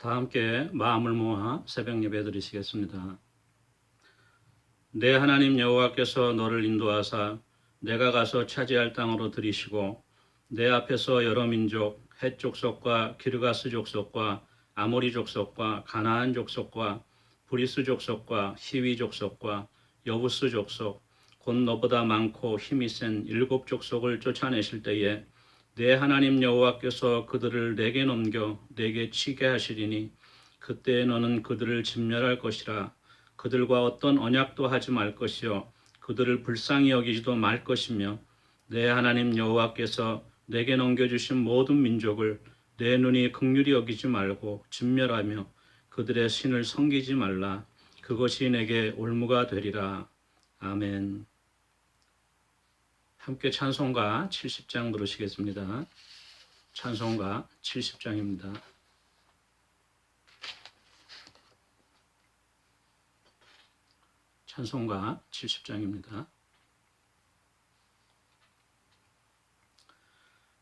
다 함께 마음을 모아 새벽 예배 드리시겠습니다. 내 하나님 여호와께서 너를 인도하사 내가 가서 차지할 땅으로 들이시고 내 앞에서 여러 민족 헷 족속과 기르가스 족속과 아모리 족속과 가나안 족속과 브리스 족속과 히위 족속과 여부스 족속 곧 너보다 많고 힘이 센 일곱 족속을 쫓아내실 때에 내 하나님 여호와께서 그들을 내게 넘겨 내게 치게 하시리니 그때에 너는 그들을 진멸할 것이라. 그들과 어떤 언약도 하지 말 것이요 그들을 불쌍히 여기지도 말 것이며 내 하나님 여호와께서 내게 넘겨주신 모든 민족을 내 눈이 긍휼히 여기지 말고 진멸하며 그들의 신을 섬기지 말라. 그것이 내게 올무가 되리라. 아멘. 함께 찬송가 70장 부르시겠습니다. 찬송가 70장입니다. 찬송가 70장입니다.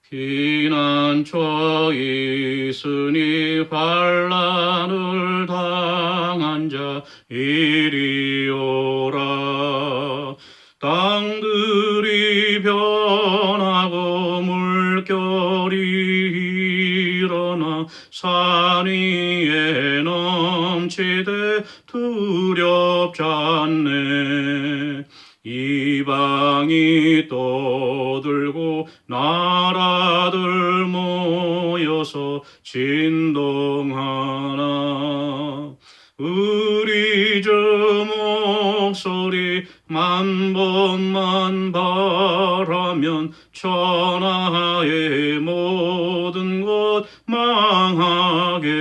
피난처 있으니 환난을 당한 자 이리 오라. 땅들이 변하고 물결이 일어나 산 위에 넘치되 두렵지 않네. 이방이 떠들고 나라들 모여서 진동하나. 우리 주 목소리 만 번만 바라면 천하의 모든 것 망하겠네.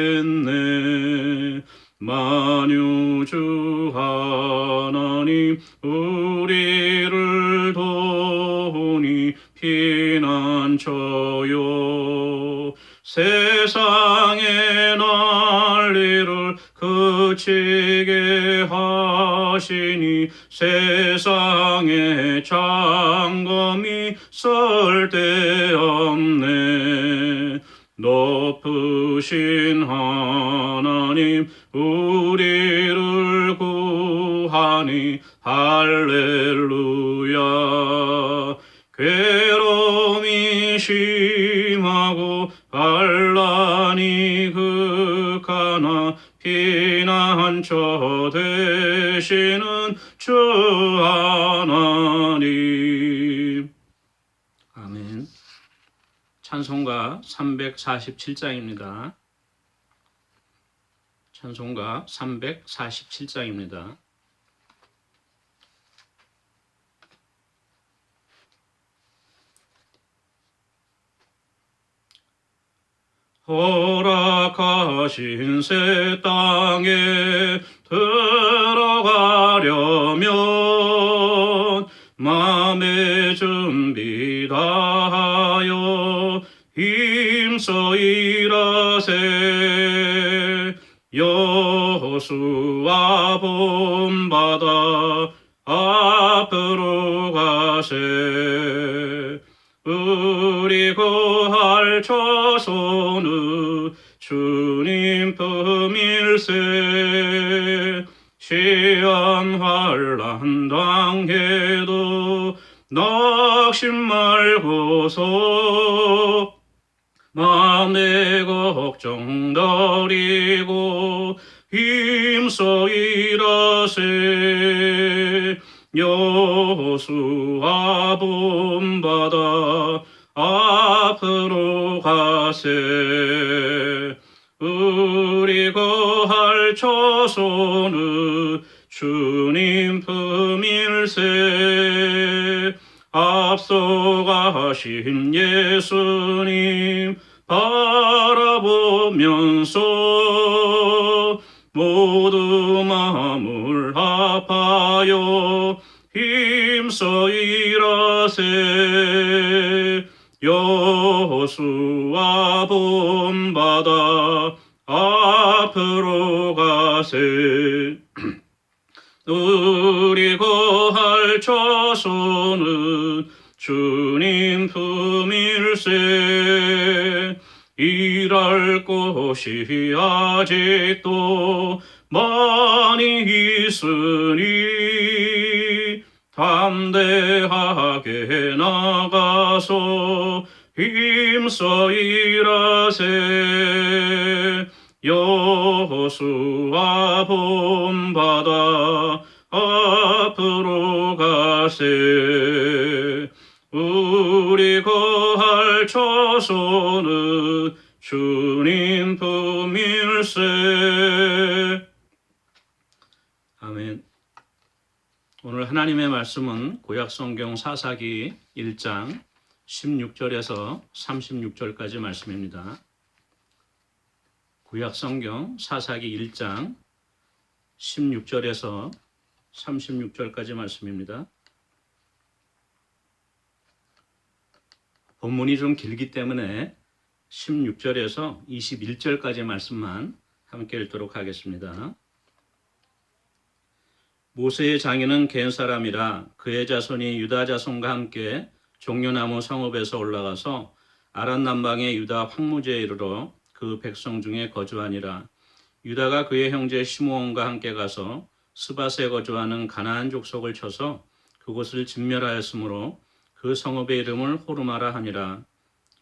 만유주 하나님 우리를 도우니 피난처요. 세상의 난리를 그치게 하시니 세상의 장검이 쓸데없네. 높으신 하나님 우리를 구하니 할렐루야. 괴로움이 심하고 환난이 극하나 피난처 되시는 주 하나님. 아멘. 찬송가 347장입니다. 찬송가 347장입니다. 허락하신 새 땅에 들어가려면 마음의 준비 다하여 힘써 일하세. 여호수아 본받아 앞으로 가세. 우리 구할 자손은 주님 품일세. 시험 환난 당해도 낙심 말고서 마음의 걱정 버리고 힘써 일하세. 여호수아 본받아 앞으로 가세. 우리 거할 자손은 주님 품일세. 앞서가신 예수님 바라보면서 모두 마음을 합하여 힘써 일하세. 여호수아 본받아 앞으로 가세. 우리 거할 자손은 주님 품일세. 이 일할 것이 아직도 많이 있으니 담대하게 나가서 힘써 일하세. 여호수아 본받아 앞으로 가세. 우리 거할 처소는 주님 품일세. 아멘. 오늘 하나님의 말씀은 구약성경 사사기 1장 16절에서 36절까지 말씀입니다. 구약성경 사사기 1장 16절에서 36절까지 말씀입니다. 본문이 좀 길기 때문에 16절에서 21절까지 말씀만 함께 읽도록 하겠습니다. 모세의 장인은 겐 사람이라 그의 자손이 유다 자손과 함께 종려나무 성읍에서 올라가서 아란 남방의 유다 황무지에 이르러 그 백성 중에 거주하니라. 유다가 그의 형제 시므온과 함께 가서 스밧에 거주하는 가나안 족속을 쳐서 그곳을 진멸하였으므로 그 성읍의 이름을 호르마라 하니라.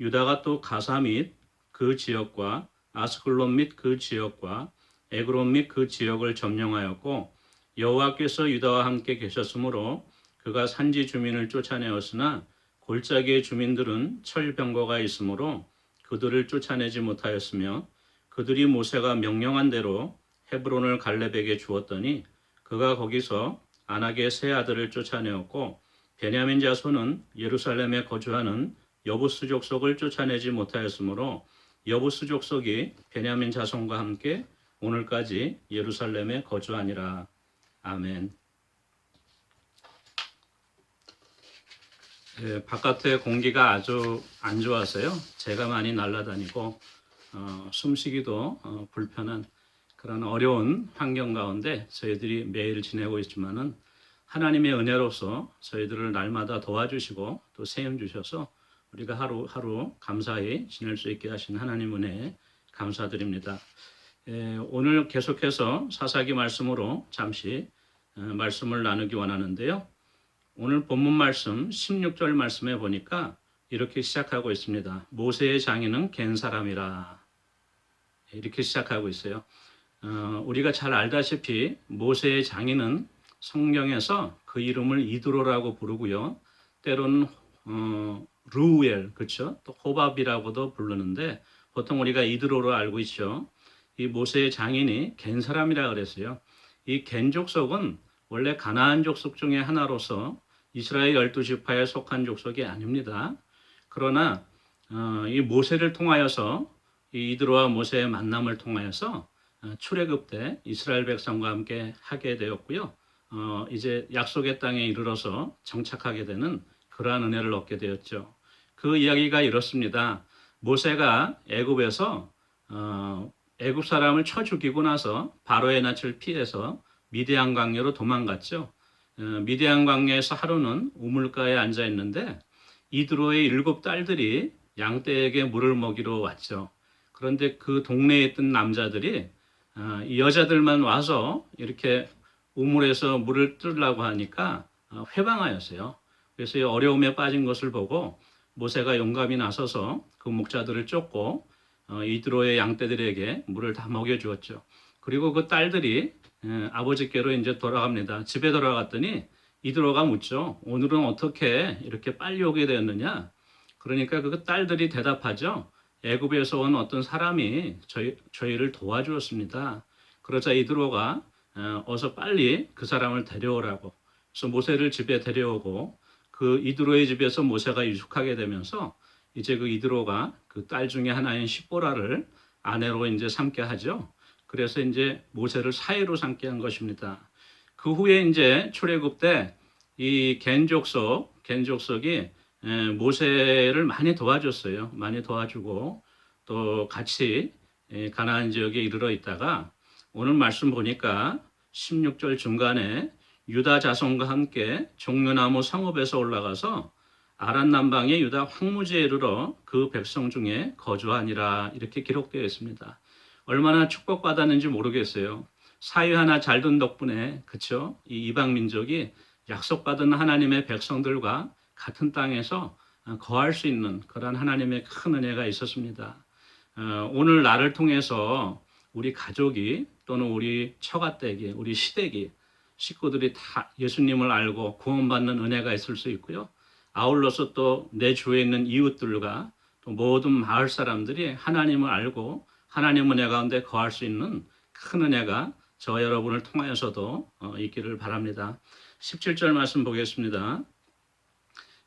유다가 또 가사 및 그 지역과 아스글론 및 그 지역과 에그론 및 그 지역을 점령하였고 여호와께서 유다와 함께 계셨으므로 그가 산지 주민을 쫓아내었으나 골짜기의 주민들은 철병거가 있으므로 그들을 쫓아내지 못하였으며 그들이 모세가 명령한 대로 헤브론을 갈렙에게 주었더니 그가 거기서 아낙의 세 아들을 쫓아내었고 베냐민 자손은 예루살렘에 거주하는 여부스 족속을 쫓아내지 못하였으므로 여부스 족속이 베냐민 자손과 함께 오늘까지 예루살렘에 거주하니라. 아멘. 바깥의 공기가 아주 안 좋아서요. 제가 많이 날아다니고 숨쉬기도 불편한 그런 어려운 환경 가운데 저희들이 매일 지내고 있지만은 하나님의 은혜로서 저희들을 날마다 도와주시고 또 세움 주셔서 우리가 하루하루 감사히 지낼 수 있게 하신 하나님 은혜에 감사드립니다. 오늘 계속해서 사사기 말씀으로 잠시 말씀을 나누기 원하는데요. 오늘 본문 말씀 16절 말씀에 보니까 이렇게 시작하고 있습니다. 모세의 장인은 겐 사람이라. 이렇게 시작하고 있어요. 우리가 잘 알다시피 모세의 장인은 성경에서 그 이름을 이드로라고 부르고요. 때로는 루엘, 그렇죠? 또 호밥이라고도 부르는데 보통 우리가 이드로로 알고 있죠. 이 모세의 장인이 겐 사람이라 그랬어요. 이 겐 족속은 원래 가나안 족속 중에 하나로서 이스라엘 12지파에 속한 족속이 아닙니다. 그러나 이 모세를 통하여서 이 이드로와 모세의 만남을 통하여서 출애굽 때 이스라엘 백성과 함께 하게 되었고요. 이제 약속의 땅에 이르러서 정착하게 되는 그러한 은혜를 얻게 되었죠. 그 이야기가 이렇습니다. 모세가 애굽에서 애굽 사람을 쳐 죽이고 나서 바로의 낯을 피해서 미디안 광야로 도망갔죠. 미디안 광야에서 하루는 우물가에 앉아 있는데 이드로의 7 딸들이 양떼에게 물을 먹이러 왔죠. 그런데 그 동네에 있던 남자들이 이 여자들만 와서 이렇게 우물에서 물을 뜨려고 하니까 회방하였어요. 그래서 이 어려움에 빠진 것을 보고 모세가 용감히 나서서 그 목자들을 쫓고 이드로의 양떼들에게 물을 다 먹여주었죠. 그리고 그 딸들이 아버지께로 이제 돌아갑니다. 집에 돌아갔더니 이드로가 묻죠. 오늘은 어떻게 이렇게 빨리 오게 되었느냐? 그러니까 그 딸들이 대답하죠. 애굽에서 온 어떤 사람이 저희를 도와주었습니다. 그러자 이드로가 어서 빨리 그 사람을 데려오라고. 그래서 모세를 집에 데려오고 그 이드로의 집에서 모세가 유숙하게 되면서 이제 그 이드로가 그 딸 중에 하나인 십보라를 아내로 이제 삼게 하죠. 그래서 이제 모세를 사위로 삼게 한 것입니다. 그 후에 이제 출애굽 때 이 겐 족속이 모세를 많이 도와줬어요. 많이 도와주고 또 같이 가나안 지역에 이르러 있다가 오늘 말씀 보니까 16절 중간에 유다 자손과 함께 종려나무 성읍에서 올라가서 아란 남방의 유다 황무지에 이르러 그 백성 중에 거주하니라 이렇게 기록되어 있습니다. 얼마나 축복받았는지 모르겠어요. 사위 하나 잘 둔 덕분에 그쵸? 이 이방 민족이 약속받은 하나님의 백성들과 같은 땅에서 거할 수 있는 그런 하나님의 큰 은혜가 있었습니다. 오늘 나를 통해서 우리 가족이 또는 우리 처가댁이 우리 시댁이 식구들이 다 예수님을 알고 구원받는 은혜가 있을 수 있고요. 아울러서 또 내 주위에 있는 이웃들과 또 모든 마을 사람들이 하나님을 알고 하나님 은혜 가운데 거할 수 있는 큰 은혜가 저 여러분을 통하여서도 있기를 바랍니다. 17절 말씀 보겠습니다.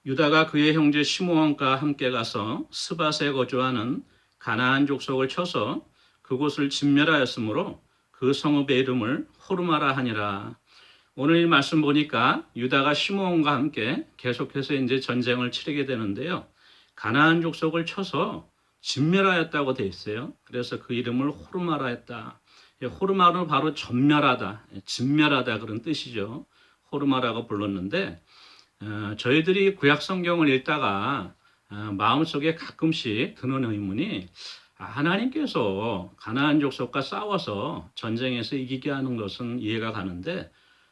유다가 그의 형제 시므온과 함께 가서 스밧에 거주하는 가나안 족속을 쳐서 그곳을 진멸하였으므로 그 성읍의 이름을 호르마라 하니라. 오늘 이 말씀 보니까 유다가 시므온과 함께 계속해서 이제 전쟁을 치르게 되는데요. 가나안 족속을 쳐서 진멸하였다고 돼 있어요. 그래서 그 이름을 호르마라 했다. 호르마는 바로 전멸하다, 진멸하다 그런 뜻이죠. 호르마라고 불렀는데 저희들이 구약 성경을 읽다가 마음속에 가끔씩 드는 의문이 하나님께서 가나안 족속과 싸워서 전쟁에서 이기게 하는 것은 이해가 가는데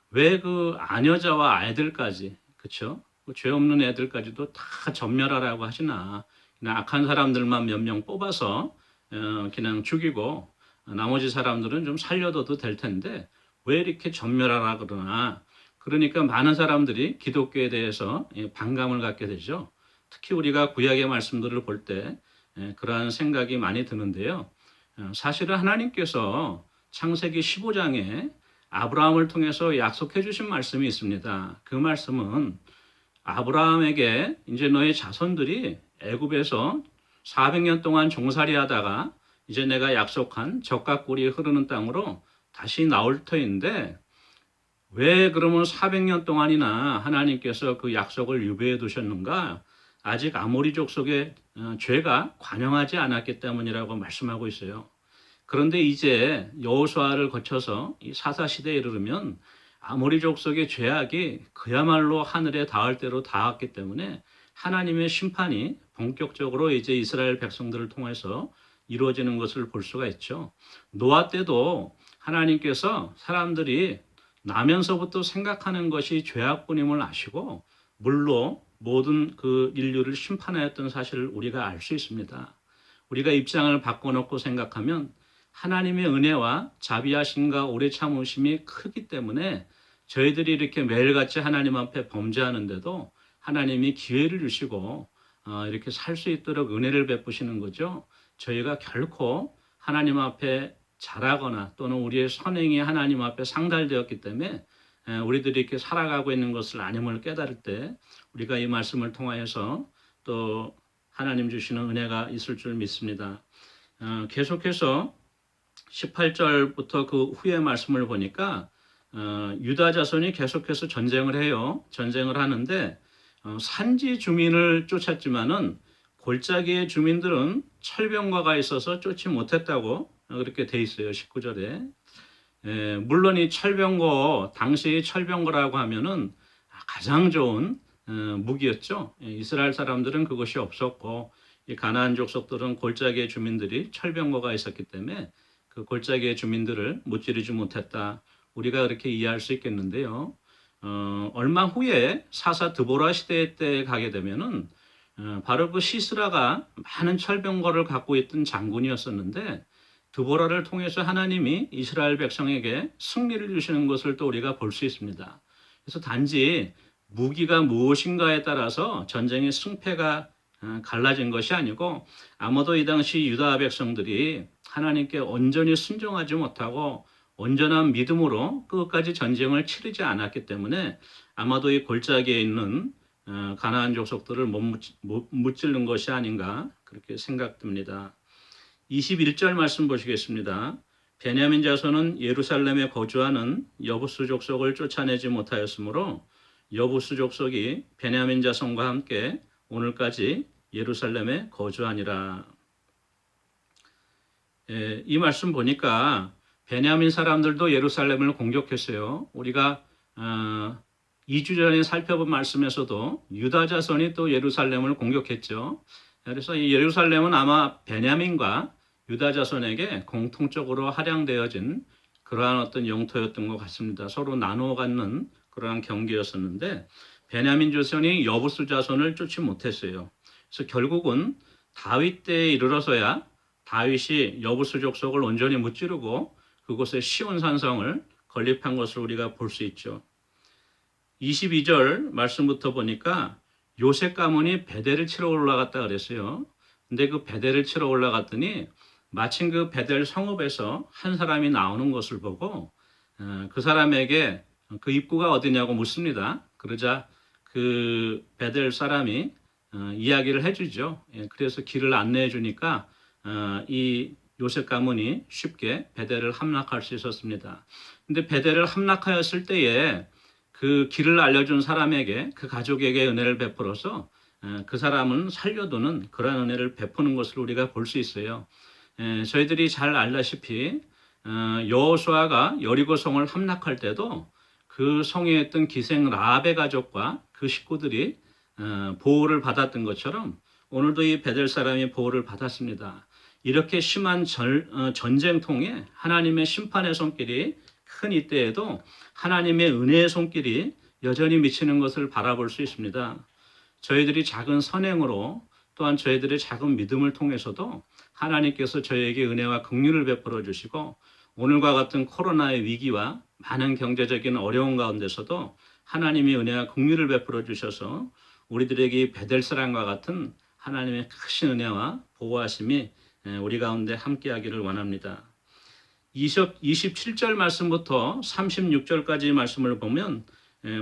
왜 그 아녀자와 아이들까지 그렇죠? 죄 없는 애들까지도 다 전멸하라고 하시나? 그냥 악한 사람들만 몇 명 뽑아서 그냥 죽이고 나머지 사람들은 좀 살려둬도 될 텐데 왜 이렇게 전멸하라 그러나? 그러니까 많은 사람들이 기독교에 대해서 반감을 갖게 되죠. 특히 우리가 구약의 말씀들을 볼 때 그러한 생각이 많이 드는데요. 사실은 하나님께서 창세기 15장에 아브라함을 통해서 약속해 주신 말씀이 있습니다. 그 말씀은 아브라함에게 이제 너의 자손들이 애굽에서 400년 동안 종살이 하다가 이제 내가 약속한 젖과 꿀이 흐르는 땅으로 다시 나올 터인데 왜 그러면 400년 동안이나 하나님께서 그 약속을 유배해 두셨는가? 아직 아모리 족속의 죄가 관영하지 않았기 때문이라고 말씀하고 있어요. 그런데 이제 여호수아를 거쳐서 이 사사 시대에 이르면 아모리 족속의 죄악이 그야말로 하늘에 닿을 대로 닿았기 때문에 하나님의 심판이 본격적으로 이제 이스라엘 백성들을 통해서 이루어지는 것을 볼 수가 있죠. 노아 때도 하나님께서 사람들이 나면서부터 생각하는 것이 죄악뿐임을 아시고 물로 모든 그 인류를 심판하였던 사실을 우리가 알 수 있습니다. 우리가 입장을 바꿔놓고 생각하면 하나님의 은혜와 자비하심과 오래 참으심이 크기 때문에 저희들이 이렇게 매일같이 하나님 앞에 범죄하는데도 하나님이 기회를 주시고 이렇게 살 수 있도록 은혜를 베푸시는 거죠. 저희가 결코 하나님 앞에 잘하거나 또는 우리의 선행이 하나님 앞에 상달되었기 때문에 우리들이 이렇게 살아가고 있는 것을 아님을 깨달을 때 우리가 이 말씀을 통하여서 또 하나님 주시는 은혜가 있을 줄 믿습니다. 계속해서 18절부터 그 후의 말씀을 보니까 유다 자손이 계속해서 전쟁을 해요. 전쟁을 하는데 산지 주민을 쫓았지만은 골짜기의 주민들은 철병과가 있어서 쫓지 못했다고 그렇게 돼 있어요. 19절에. 물론 이 철병거, 당시 철병거라고 하면은 가장 좋은 무기였죠. 이스라엘 사람들은 그것이 없었고 이 가나안 족속들은 골짜기의 주민들이 철병거가 있었기 때문에 그 골짜기의 주민들을 무찌르지 못했다. 우리가 그렇게 이해할 수 있겠는데요. 얼마 후에 사사 드보라 시대 때 가게 되면은 바로 그 시스라가 많은 철병거를 갖고 있던 장군이었었는데 드보라를 통해서 하나님이 이스라엘 백성에게 승리를 주시는 것을 또 우리가 볼 수 있습니다. 그래서 단지 무기가 무엇인가에 따라서 전쟁의 승패가 갈라진 것이 아니고 아마도 이 당시 유다 백성들이 하나님께 온전히 순종하지 못하고 온전한 믿음으로 끝까지 전쟁을 치르지 않았기 때문에 아마도 이 골짜기에 있는 가나안 족속들을 못 무찌른 것이 아닌가 그렇게 생각됩니다. 21절 말씀 보시겠습니다. 베냐민 자손은 예루살렘에 거주하는 여부스 족속을 쫓아내지 못하였으므로 여부스 족속이 베냐민 자손과 함께 오늘까지 예루살렘에 거주하니라. 이 말씀 보니까 베냐민 사람들도 예루살렘을 공격했어요. 우리가 2주 전에 살펴본 말씀에서도 유다 자손이 또 예루살렘을 공격했죠. 그래서 이 예루살렘은 아마 베냐민과 유다 자손에게 공통적으로 할양되어진 그러한 어떤 영토였던 것 같습니다. 서로 나누어 갖는 그러한 경계였었는데 베냐민 자손이 여부수 자손을 쫓지 못했어요. 그래서 결국은 다윗 때에 이르러서야 다윗이 여부수 족속을 온전히 무찌르고 그곳에 시온 산성을 건립한 것을 우리가 볼 수 있죠. 22절 말씀부터 보니까 요셉 가문이 베델을 치러 올라갔다 그랬어요. 근데 그 베델을 치러 올라갔더니 마침 그 베델 성읍에서 한 사람이 나오는 것을 보고 그 사람에게 그 입구가 어디냐고 묻습니다. 그러자 그 베델 사람이 이야기를 해주죠. 그래서 길을 안내해 주니까 이 요셉 가문이 쉽게 베델을 함락할 수 있었습니다. 근데 베델을 함락하였을 때에 그 길을 알려준 사람에게 그 가족에게 은혜를 베풀어서 그 사람은 살려두는 그러한 은혜를 베푸는 것을 우리가 볼 수 있어요. 저희들이 잘 알다시피 여호수아가 여리고성을 함락할 때도 그 성에 있던 기생 라합의 가족과 그 식구들이 보호를 받았던 것처럼 오늘도 이 베델 사람이 보호를 받았습니다. 이렇게 심한 전쟁통에 하나님의 심판의 손길이 큰 이때에도 하나님의 은혜의 손길이 여전히 미치는 것을 바라볼 수 있습니다. 저희들이 작은 선행으로 또한 저희들의 작은 믿음을 통해서도 하나님께서 저희에게 은혜와 긍휼을 베풀어 주시고 오늘과 같은 코로나의 위기와 많은 경제적인 어려움 가운데서도 하나님이 은혜와 긍휼을 베풀어 주셔서 우리들에게 베델 사람과 같은 하나님의 크신 은혜와 보호하심이 우리 가운데 함께하기를 원합니다. 27절 말씀부터 36절까지 말씀을 보면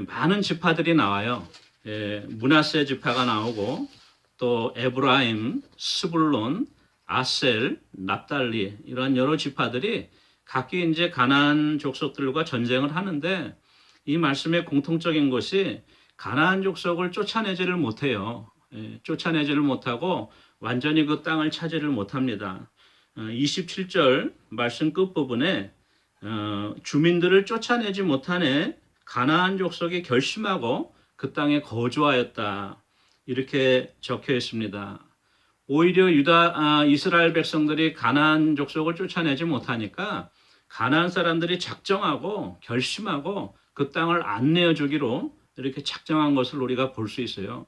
많은 지파들이 나와요. 므낫세 지파가 나오고 또 에브라임, 스불론, 아셀, 납달리 이런 여러 지파들이 각기 이제 가나안 족속들과 전쟁을 하는데 이 말씀의 공통적인 것이 가나안 족속을 쫓아내지를 못해요. 쫓아내지를 못하고 완전히 그 땅을 차지를 못합니다. 27절 말씀 끝부분에 주민들을 쫓아내지 못하네 가나안 족속이 결심하고 그 땅에 거주하였다. 이렇게 적혀 있습니다. 오히려 이스라엘 백성들이 가나안 족속을 쫓아내지 못하니까 가나안 사람들이 작정하고 결심하고 그 땅을 안 내어주기로 이렇게 작정한 것을 우리가 볼 수 있어요.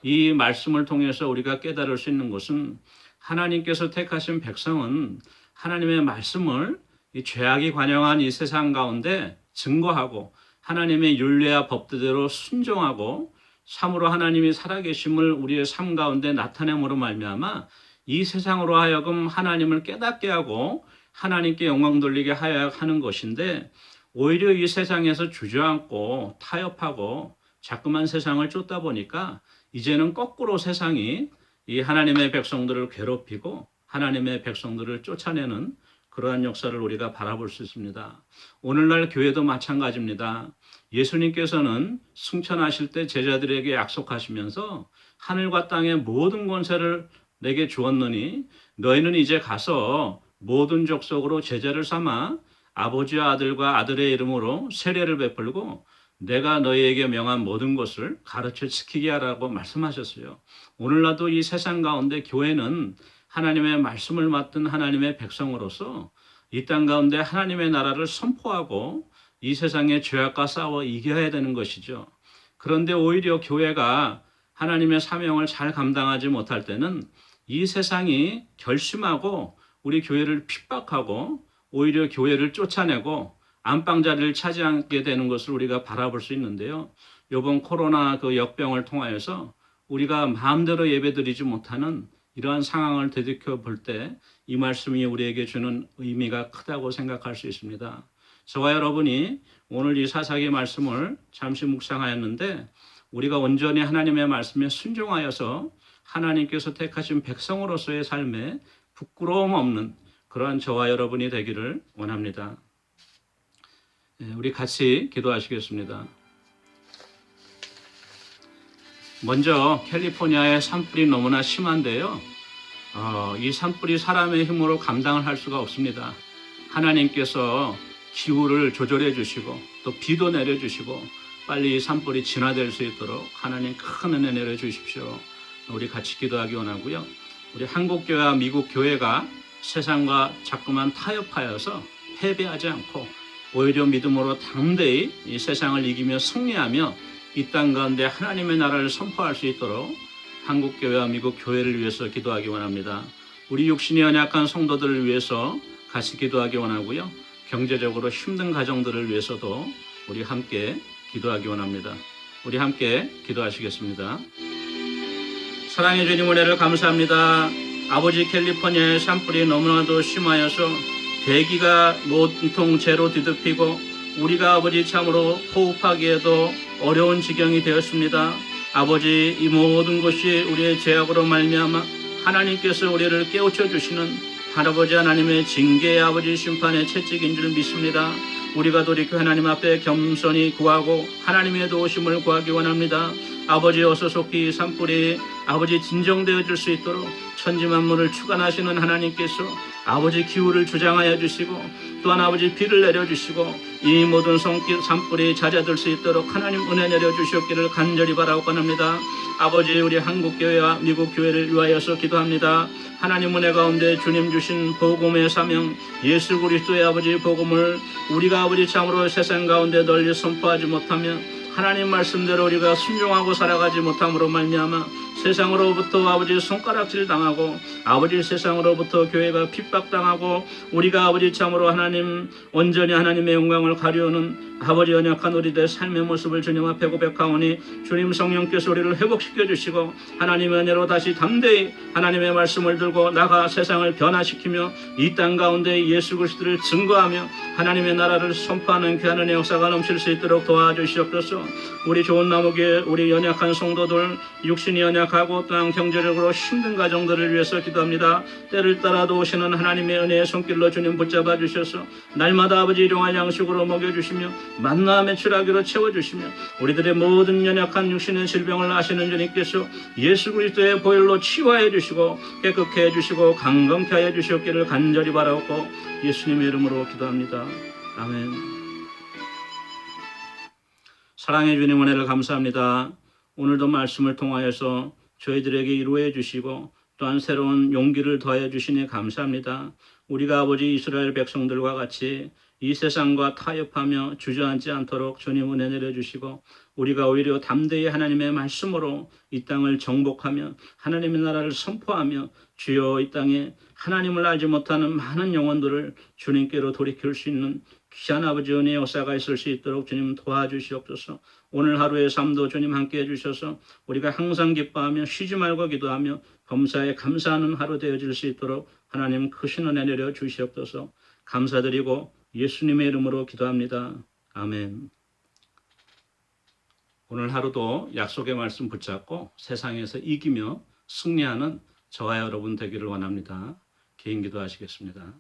이 말씀을 통해서 우리가 깨달을 수 있는 것은 하나님께서 택하신 백성은 하나님의 말씀을 이 죄악이 관영한 이 세상 가운데 증거하고 하나님의 율례와 법대로 순종하고 참으로 하나님이 살아계심을 우리의 삶 가운데 나타냄으로 말미암아 이 세상으로 하여금 하나님을 깨닫게 하고 하나님께 영광 돌리게 하는 것인데 오히려 이 세상에서 주저앉고 타협하고 자꾸만 세상을 쫓다 보니까 이제는 거꾸로 세상이 이 하나님의 백성들을 괴롭히고 하나님의 백성들을 쫓아내는 그러한 역사를 우리가 바라볼 수 있습니다. 오늘날 교회도 마찬가지입니다. 예수님께서는 승천하실 때 제자들에게 약속하시면서 하늘과 땅의 모든 권세를 내게 주었느니 너희는 이제 가서 모든 족속으로 제자를 삼아 아버지와 아들과 아들의 이름으로 세례를 베풀고 내가 너희에게 명한 모든 것을 가르쳐 지키게 하라고 말씀하셨어요. 오늘날도 이 세상 가운데 교회는 하나님의 말씀을 맡은 하나님의 백성으로서 이 땅 가운데 하나님의 나라를 선포하고 이 세상의 죄악과 싸워 이겨야 되는 것이죠. 그런데 오히려 교회가 하나님의 사명을 잘 감당하지 못할 때는 이 세상이 결심하고 우리 교회를 핍박하고 오히려 교회를 쫓아내고 안방자리를 차지하게 되는 것을 우리가 바라볼 수 있는데요. 이번 코로나 그 역병을 통하여서 우리가 마음대로 예배드리지 못하는 이러한 상황을 되돌켜 볼 때 이 말씀이 우리에게 주는 의미가 크다고 생각할 수 있습니다. 저와 여러분이 오늘 이 사사기 말씀을 잠시 묵상하였는데 우리가 온전히 하나님의 말씀에 순종하여서 하나님께서 택하신 백성으로서의 삶에 부끄러움 없는 그러한 저와 여러분이 되기를 원합니다. 우리 같이 기도하시겠습니다. 먼저 캘리포니아의 산불이 너무나 심한데요. 이 산불이 사람의 힘으로 감당을 할 수가 없습니다. 하나님께서 기후를 조절해 주시고 또 비도 내려 주시고 빨리 이 산불이 진화될 수 있도록 하나님 큰 은혜 내려주십시오. 우리 같이 기도하기 원하고요. 우리 한국교회와 미국 교회가 세상과 자꾸만 타협하여서 패배하지 않고 오히려 믿음으로 담대히 이 세상을 이기며 승리하며 이 땅 가운데 하나님의 나라를 선포할 수 있도록 한국교회와 미국 교회를 위해서 기도하기 원합니다. 우리 육신이 연약한 성도들을 위해서 같이 기도하기 원하고요. 경제적으로 힘든 가정들을 위해서도 우리 함께 기도하기 원합니다. 우리 함께 기도하시겠습니다. 사랑해 주님 은혜를 감사합니다. 아버지 캘리포니아의 산불이 너무나도 심하여서 대기가 온통 재로 뒤덮이고 우리가 아버지 참으로 호흡하기에도 어려운 지경이 되었습니다. 아버지 이 모든 것이 우리의 죄악으로 말미암아 하나님께서 우리를 깨우쳐 주시는 할아버지 하나님의 징계의 아버지 심판의 채찍인 줄 믿습니다. 우리가 돌이켜 하나님 앞에 겸손히 구하고 하나님의 도우심을 구하기 원합니다. 아버지 어서 속히 산불이 아버지 진정되어 줄 수 있도록 천지만물을 주관하시는 하나님께서 아버지 기후를 주장하여 주시고 또한 아버지 비를 내려주시고 이 모든 산불이 잦아들 수 있도록 하나님 은혜 내려주시옵기를 간절히 바라고 합니다. 아버지 우리 한국교회와 미국교회를 위하여서 기도합니다. 하나님 은혜 가운데 주님 주신 복음의 사명 예수 그리스도의 아버지 복음을 우리가 아버지 참으로 세상 가운데 널리 선포하지 못하며 하나님 말씀대로 우리가 순종하고 살아가지 못함으로 말미암아 세상으로부터 아버지 손가락질 당하고 아버지 세상으로부터 교회가 핍박당하고 우리가 아버지 참으로 하나님 온전히 하나님의 영광을 가려는 아버지 연약한 우리들의 삶의 모습을 주님 앞에 고백하오니 주님 성령께서 우리를 회복시켜 주시고 하나님의 은혜로 다시 담대히 하나님의 말씀을 들고 나가 세상을 변화시키며 이 땅 가운데 예수 그리스도를 증거하며 하나님의 나라를 선포하는 귀한 은혜의 역사가 넘칠 수 있도록 도와주시옵소서. 우리 좋은 나무교회 우리 연약한 성도들 육신이 연약하고 또한 경제적으로 힘든 가정들을 위해서 기도합니다. 때를 따라 도우시는 하나님의 은혜의 손길로 주님 붙잡아 주셔서 날마다 아버지 일용할 양식으로 먹여주시며 만나 매출하기로 채워주시며 우리들의 모든 연약한 육신의 질병을 아시는 주님께서 예수 그리스도의 보혈로 치유하여 주시고 깨끗게 해주시고 강건케 하여 주시옵기를 간절히 바라옵고 예수님의 이름으로 기도합니다. 아멘. 사랑해 주님 은혜를 감사합니다. 오늘도 말씀을 통하여서 저희들에게 위로해 주시고 또한 새로운 용기를 더하여 주시니 감사합니다. 우리가 아버지 이스라엘 백성들과 같이 이 세상과 타협하며 주저앉지 않도록 주님 은혜 내려주시고 우리가 오히려 담대히 하나님의 말씀으로 이 땅을 정복하며 하나님의 나라를 선포하며 주여 이 땅에 하나님을 알지 못하는 많은 영혼들을 주님께로 돌이킬 수 있는 귀한 아버지 은혜의 역사가 있을 수 있도록 주님 도와주시옵소서. 오늘 하루의 삶도 주님 함께 해주셔서 우리가 항상 기뻐하며 쉬지 말고 기도하며 범사에 감사하는 하루 되어질 수 있도록 하나님 크신 은혜 내려 주시옵소서. 감사드리고 예수님의 이름으로 기도합니다. 아멘. 오늘 하루도 약속의 말씀 붙잡고 세상에서 이기며 승리하는 저와 여러분 되기를 원합니다. 개인 기도하시겠습니다.